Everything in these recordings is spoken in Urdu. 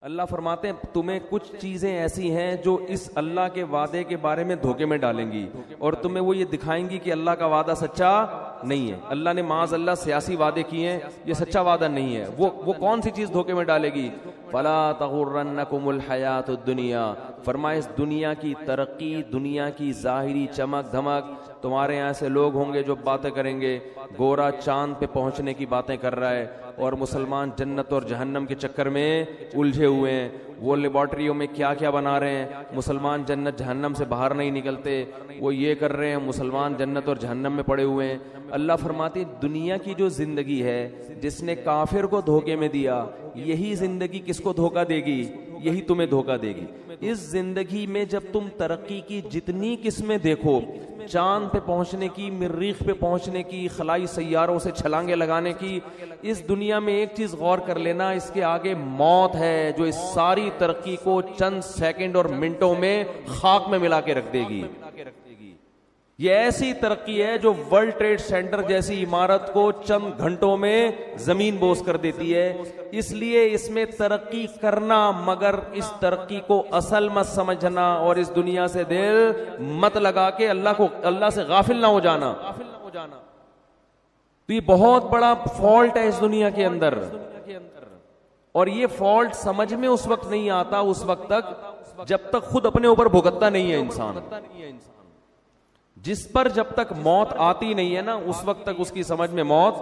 اللہ فرماتے ہیں تمہیں کچھ چیزیں ایسی ہیں جو اس اللہ کے وعدے کے بارے میں دھوکے میں ڈالیں گی اور تمہیں وہ یہ دکھائیں گی کہ اللہ کا وعدہ سچا نہیں ہے. اللہ نے معاذ اللہ سیاسی وعدے کیے ہیں, یہ سچا وعدہ نہیں ہے. وہ کون سی چیز دھوکے میں ڈالے گی؟ فلا تغرنکم الحیات الدنیا, فرمائے اس دنیا کی ترقی, دنیا کی ظاہری چمک دھمک. تمہارے یہاں سے لوگ ہوں گے جو باتیں کریں گے, گورا چاند پہ پہنچنے کی باتیں کر رہا ہے اور مسلمان جنت اور جہنم کے چکر میں الجھے ہوئے ہیں. وہ لیبارٹریوں میں کیا کیا بنا رہے ہیں, مسلمان جنت جہنم سے باہر نہیں نکلتے. وہ یہ کر رہے ہیں, مسلمان جنت اور جہنم میں پڑے ہوئے ہیں. اللہ فرماتی دنیا کی جو زندگی ہے, جس نے کافر کو دھوکے میں دیا, یہی زندگی کس کو دھوکہ دے گی؟ یہی تمہیں دھوکہ دے گی. اس زندگی میں جب تم ترقی کی جتنی قسمیں دیکھو, چاند پہ پہنچنے کی, مریخ پہ پہنچنے کی, خلائی سیاروں سے چھلانگیں لگانے کی, اس دنیا میں ایک چیز غور کر لینا, اس کے آگے موت ہے جو اس ساری ترقی کو چند سیکنڈ اور منٹوں میں خاک میں ملا کے رکھ دے گی. یہ ایسی ترقی ہے جو ورلڈ ٹریڈ سینٹر جیسی عمارت کو چند گھنٹوں میں زمین بوس کر دیتی ہے. اس لیے اس میں ترقی کرنا, مگر اس ترقی کو اصل مت سمجھنا اور اس دنیا سے دل مت لگا کے اللہ سے غافل نہ ہو جانا. تو یہ بہت بڑا فالٹ ہے اس دنیا کے اندر, اور یہ فالٹ سمجھ میں اس وقت نہیں آتا, اس وقت تک جب تک خود اپنے اوپر بھگتتا نہیں ہے انسان. جس پر جب تک موت آتی نہیں ہے نا, اس وقت تک اس کی سمجھ میں موت,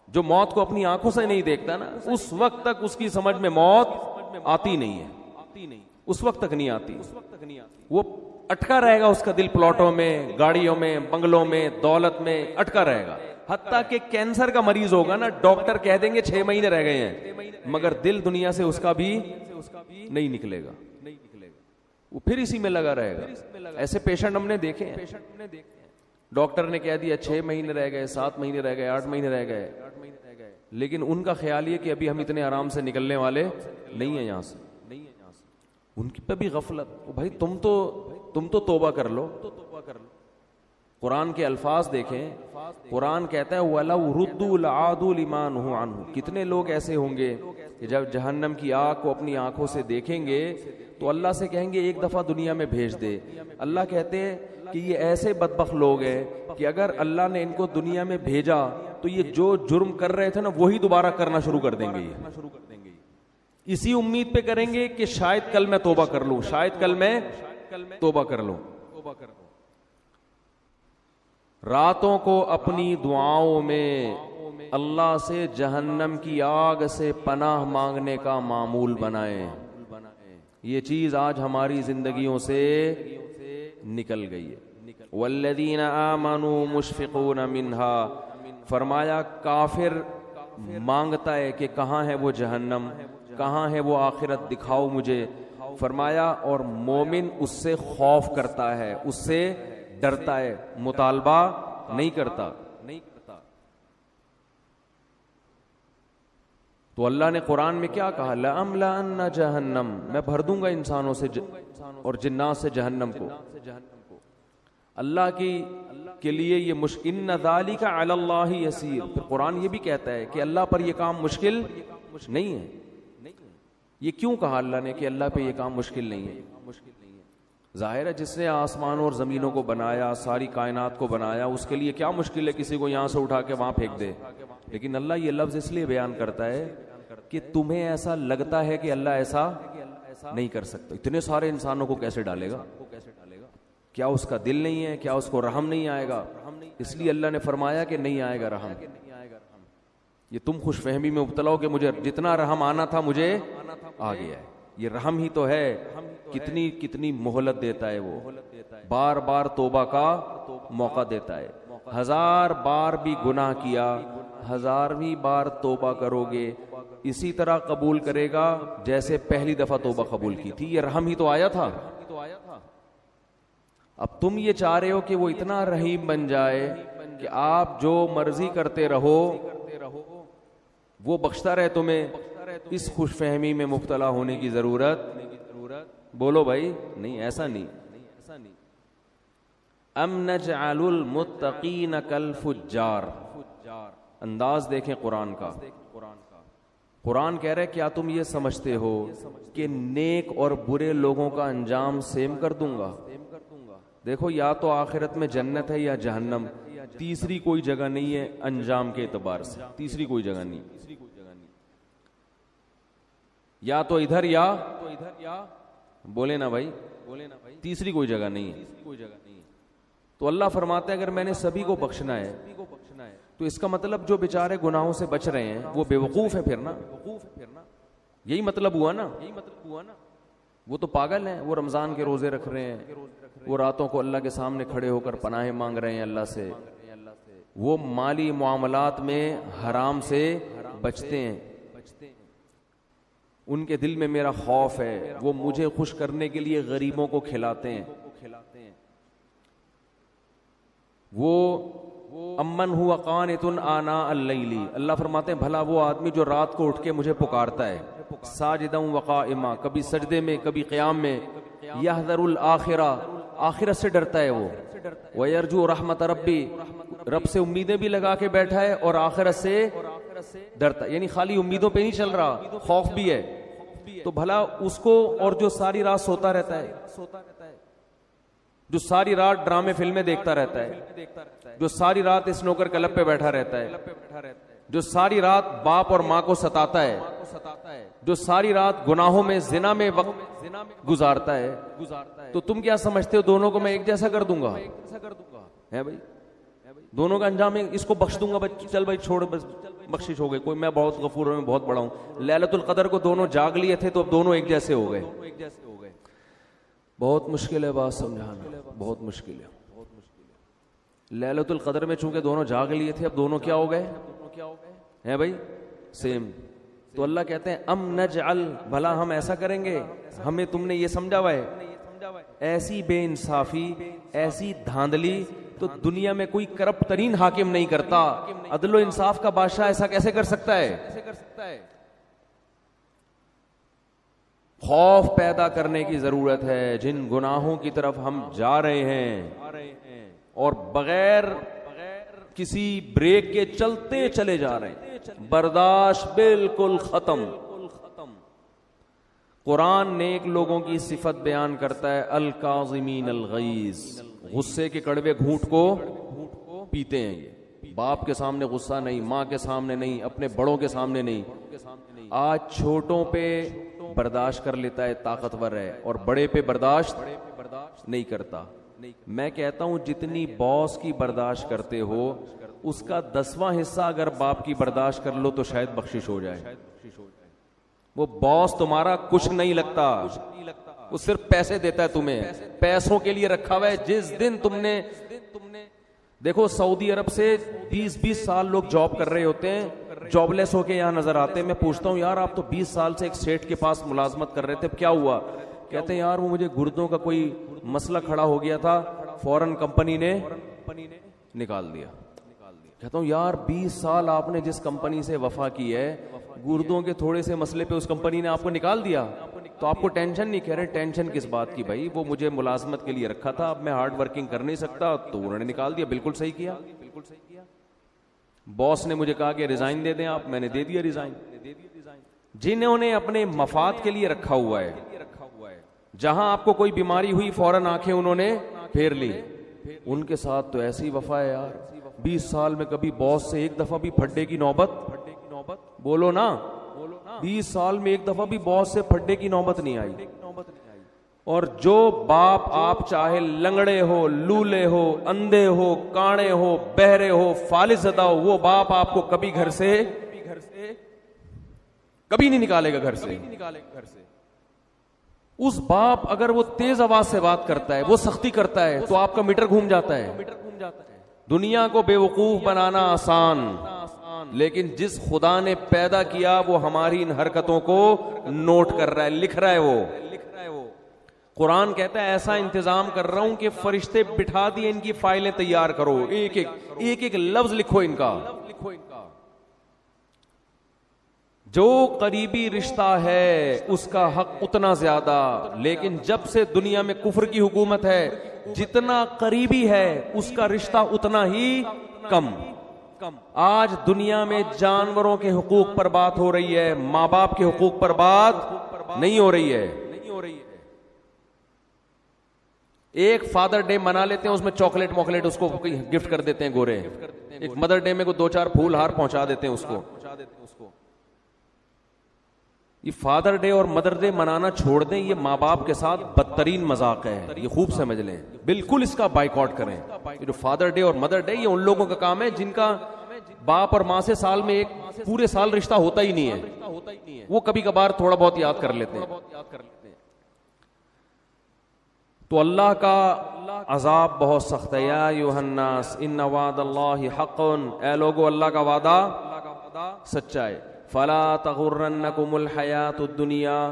جو موت کو اپنی آنکھوں سے نہیں دیکھتا نا, اس وقت تک اس کی سمجھ میں موت آتی نہیں ہے. اس وقت تک نہیں آتی. وہ اٹکا رہے گا, اس کا دل پلاٹوں میں, گاڑیوں میں, بنگلوں میں, دولت میں اٹکا رہے گا. حتیٰ کہ کینسر کا مریض ہوگا نا, ڈاکٹر کہہ دیں گے 6 مہینے رہ گئے ہیں, مگر دل دنیا سے اس کا بھی نہیں نکلے گا, وہ پھر اسی میں لگا رہے گا. ایسے پیشنٹ ہم نے دیکھے ہیں, ڈاکٹر نے کہہ دیا 6 مہینے رہ گئے, 7 مہینے رہ گئے, 8 مہینے رہ گئے, لیکن ان کا خیال یہ کہ ابھی ہم اتنے آرام سے نکلنے والے نہیں ہیں یہاں سے. ان کی پہ بھی غفلت. بھائی تم تو توبہ کر لو. قرآن کے الفاظ دیکھیں, قرآن کہتا ہے وَلَوْ رُدُّوا لَعَادُوا لِمَا نُهُوا عَنْهُ. کتنے لوگ ایسے ہوں گے کہ جب جہنم کی آگ کو اپنی آنکھوں سے دیکھیں گے تو اللہ سے کہیں گے ایک دفعہ دنیا میں بھیج دے. اللہ کہتے ہیں کہ یہ ایسے بدبخت لوگ ہیں کہ اگر اللہ نے ان کو دنیا میں بھیجا تو یہ جو جرم کر رہے تھے نا وہی دوبارہ کرنا شروع کر دیں گے. اسی امید پہ کریں گے کہ شاید کل میں توبہ کر لوں, شاید کل میں توبہ کر لوں. راتوں کو اپنی دعاؤں میں اللہ سے جہنم کی آگ سے پناہ مانگنے کا معمول بنائیں. یہ چیز آج ہماری زندگیوں سے نکل گئی ہے. والذین آمنوا مشفقون منہا, فرمایا کافر مانگتا ہے کہ کہاں ہے وہ جہنم, کہاں ہے وہ آخرت, دکھاؤ مجھے. فرمایا اور مومن اس سے خوف کرتا ہے, اس سے ڈرتا ہے, مطالبہ نہیں کرتا. تو اللہ نے قرآن میں کیا کہا, لَأَمْلَأَنَّ جَهَنَّمَ, میں بھر دوں گا انسانوں سے اور جنات سے جہنم کو. اللہ کے لیے یہ مشکل, إِنَّ ذَلِكَ عَلَى اللَّهِ يَسِيرٌ. پھر قرآن یہ بھی کہتا ہے کہ اللہ پر یہ کام مشکل نہیں ہے. یہ کیوں کہا اللہ نے کہ اللہ پہ یہ کام مشکل نہیں ہے؟ ظاہر ہے جس نے آسمان اور زمینوں کو بنایا, ساری کائنات کو بنایا, اس کے لیے کیا مشکل ہے کسی کو یہاں سے اٹھا کے وہاں پھینک دے. لیکن اللہ یہ لفظ اس لیے بیان کرتا ہے کہ تمہیں ایسا لگتا ہے کہ اللہ ایسا نہیں کر سکتا. اتنے سارے انسانوں کو کیسے ڈالے گا؟ کیا اس کا دل نہیں ہے؟ کیا اس کو رحم نہیں آئے گا؟ اس لیے اللہ نے فرمایا کہ نہیں آئے گا رحم. یہ تم خوش فہمی میں مبتلا ہو کہ مجھے جتنا رحم آنا تھا مجھے آ گیا ہے. یہ رحم ہی تو ہے. کتنی مہلت دیتا ہے وہ, بار بار توبہ کا موقع دیتا ہے. 1000 بار بھی گناہ کیا, 1000ویں بار توبہ کرو گے اسی طرح قبول کرے گا جیسے پہلی دفعہ توبہ قبول کی تھی. یہ رحم ہی تو آیا تھا. اب تم یہ چاہ رہے ہو کہ وہ اتنا رحیم بن جائے کہ آپ جو مرضی کرتے رہو وہ بخشتا رہے تمہیں. اس خوش فہمی میں مبتلا ہونے کی ضرورت, بولو بھائی, نہیں, ایسا نہیں. ام نجعل المتقین کالفجار. انداز دیکھیں قرآن کا. قرآن کہہ رہا ہے کیا تم یہ سمجھتے ہو کہ نیک اور برے لوگوں کا انجام سیم کر دوں گا؟ دیکھو یا تو آخرت میں جنت ہے یا جہنم، تیسری کوئی جگہ نہیں ہے انجام کے اعتبار سے، تیسری کوئی جگہ نہیں، یا تو ادھر یا بولے نا بھائی، تیسری کوئی جگہ نہیں ہے۔ تو اللہ فرماتا ہے اگر میں نے سبھی کو بخشنا ہے تو اس کا مطلب جو بیچارے گناہوں سے بچ رہے ہیں وہ بے وقوف ہے پھر نا، یہی مطلب ہوا نا، وہ تو پاگل ہیں، وہ رمضان کے روزے رکھ رہے ہیں، وہ راتوں کو اللہ کے سامنے کھڑے ہو کر پناہیں مانگ رہے ہیں اللہ سے، وہ مالی معاملات میں حرام سے بچتے ہیں، ان کے دل میں میرا خوف ہے، وہ مجھے خوش کرنے کے لیے غریبوں کو کھلاتے ہیں، وہ امن ہوا قانت آناء اللیل، اللہ فرماتے ہیں بھلا وہ آدمی جو رات کو اٹھ کے مجھے پکارتا ہے، ساجدا وقائما، کبھی سجدے میں کبھی قیام میں، یحذر الآخرہ، آخرت سے ڈرتا ہے وہ، ویرجو رحمت ربی، رب سے امیدیں بھی لگا کے بیٹھا ہے اور آخرت سے ڈرتا ہے، یعنی خالی امیدوں پہ نہیں چل رہا، خوف بھی ہے، تو بھلا اس کو، اور جو ساری رات سوتا رہتا ہے، جو ساری رات ڈرامے فلمیں دیکھتا رہتا ہے، جو ساری رات اسنوکر کلب پہ بیٹھا رہتا ہے، جو ساری رات باپ اور ماں کو ستاتا ہے، جو ساری رات گناہوں میں زنا میں وقت گزارتا ہے، تو تم کیا سمجھتے ہو دونوں کو میں ایک جیسا کر دوں گا؟ ہے بھائی، دونوں کا انجام اس کو بخش دوں گا، چل بھائی چھوڑ، بس بخشش ہو گئی، کوئی میں بہت غفور ہوں، میں بہت بڑا ہوں۔ لیلۃ القدر کو دونوں جاگ لیے تھے تو اب دونوں ایک جیسے ہو گئے، بہت مشکل ہے بات سمجھانا، بہت مشکل ہے۔ لیلۃ القدر میں چونکہ دونوں جاگ لیے تھے اب دونوں کیا ہو گئے ہیں بھائی؟ سیم۔ تو اللہ کہتے ہیں ام نجعل، بھلا ہم ایسا کریں گے، ہمیں تم نے یہ سمجھا ہوا ہے، ایسی بے انصافی، ایسی دھاندلی تو دنیا میں کوئی کرپٹ ترین حاکم نہیں کرتا، عدل و انصاف کا بادشاہ ایسا کیسے کر سکتا ہے؟ خوف پیدا کرنے کی ضرورت ہے، جن گناہوں کی طرف ہم جا رہے ہیں اور بغیر کسی بریک کے چلتے چلے جا رہے ہیں، برداشت بالکل ختم۔ قرآن نیک لوگوں کی صفت بیان کرتا ہے، الکاظمین الغیظ، غصے کے کڑوے گھونٹ کو پیتے ہیں، یہ باپ کے سامنے غصہ نہیں، ماں کے سامنے نہیں، اپنے بڑوں کے سامنے نہیں، آج چھوٹوں پہ برداشت کر لیتا ہے، طاقتور ہے، اور بڑے پہ برداشت نہیں کرتا۔ میں کہتا ہوں جتنی باس کی برداشت کرتے ہو اس کا 10واں حصہ اگر باپ کی برداشت کر لو تو شاید بخشش ہو جائے۔ وہ باس تمہارا کچھ نہیں لگتا، وہ صرف پیسے دیتا ہے تمہیں، پیسوں کے لیے رکھا ہوا ہے۔ جس دن تم نے دیکھو سعودی عرب سے 20 سال لوگ جاب کر رہے ہوتے ہیں، جاب لیس ہو کے یہاں نظر آتے ہیں، میں پوچھتا ہوں یار آپ تو 20 سال سے ایک سیٹ کے پاس ملازمت کر رہے تھے، کیا ہوا؟ کہتے ہیں یار وہ مجھے گردوں کا کوئی مسئلہ کھڑا ہو گیا تھا، فوراً کمپنی نے نکال دیا۔ کہتا ہوں یار 20 سال آپ نے جس کمپنی سے وفا کی ہے، گردوں کے تھوڑے سے مسئلے پہ اس کمپنی نے آپ کو نکال دیا، تو آپ کو ٹینشن نہیں؟ کہہ رہے ٹینشن کس بات کی بھائی، وہ مجھے ملازمت کے لیے رکھا تھا، اب میں ہارڈ ورکنگ کر نہیں سکتا تو انہوں نے نکال دیا۔ بالکل صحیح کیا۔ باس نے مجھے کہا کہ ریزائن دے دیں آپ، میں نے دے دیا ریزائن۔ جنہوں نے اپنے مفاد کے لیے رکھا ہوا ہے، جہاں آپ کو کوئی بیماری ہوئی فوراً آنکھیں انہوں نے پھیر لی، ان کے ساتھ تو ایسی وفا ہے یار۔ 20 سال میں کبھی باس سے ایک دفعہ بھی پھڈے کی نوبت، بولو نا، 20 سال میں ایک دفعہ بھی باس سے پھڈے کی نوبت نہیں آئی۔ اور جو باپ آپ چاہے لنگڑے ہو، لولے ہو، اندھے ہو، کاڑے ہو، بہرے ہو، فالج زدہ ہو، وہ باپ آپ کو کبھی گھر سے کبھی نہیں نکالے گا گھر سے۔ اس باپ اگر وہ تیز آواز سے بات کرتا ہے، وہ سختی کرتا ہے تو آپ کا میٹر گھوم جاتا ہے۔ دنیا کو بے وقوف بنانا آسان، لیکن جس خدا نے پیدا کیا وہ ہماری ان حرکتوں کو نوٹ کر رہا ہے، لکھ رہا ہے۔ وہ قرآن کہتا ہے ایسا انتظام کر رہا ہوں کہ فرشتے بٹھا دیے، ان کی فائلیں تیار کرو، ایک ایک لفظ لکھو ان کا۔ جو قریبی رشتہ ہے اس کا حق اتنا زیادہ، لیکن جب سے دنیا میں کفر کی حکومت ہے، جتنا قریبی ہے اس کا رشتہ اتنا ہی کم۔ آج دنیا میں جانوروں کے حقوق پر بات ہو رہی ہے، ماں باپ کے حقوق پر بات نہیں ہو رہی ہے۔ ایک فادر ڈے منا لیتے ہیں، اس میں چاکلیٹ موکلیٹ اس کو گفٹ کر دیتے ہیں گورے، ایک مدر ڈے میں کوئی 2-4 پھول ہار پہنچا دیتے ہیں اس کو۔ یہ فادر ڈے اور مدر ڈے منانا چھوڑ دیں، یہ ماں باپ کے ساتھ بدترین مذاق ہے، یہ خوب سمجھ لیں، بالکل اس کا بائیکاٹ کریں۔ یہ جو فادر ڈے اور مدر ڈے، یہ ان لوگوں کا کام ہے جن کا باپ اور ماں سے سال میں ایک پورے سال رشتہ ہوتا ہی نہیں ہے، وہ کبھی کبھار تھوڑا بہت یاد کر لیتے ہیں۔ تو اللہ کا عذاب بہت سخت ہے۔ یا ایھا الناس ان وعد اللہ حق، اے لوگو اللہ کا وعدہ سچا ہے۔ فلا تغرنکم الحیات الدنیا،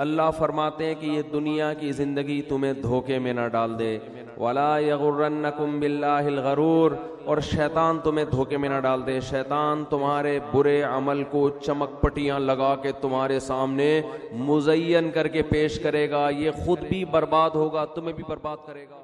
اللہ فرماتے ہیں کہ یہ دنیا کی زندگی تمہیں دھوکے میں نہ ڈال دے۔ ولا یغرنکم باللہ الغرور، اور شیطان تمہیں دھوکے میں نہ ڈال دے۔ شیطان تمہارے برے عمل کو چمک پٹیاں لگا کے تمہارے سامنے مزین کر کے پیش کرے گا، یہ خود بھی برباد ہوگا، تمہیں بھی برباد کرے گا۔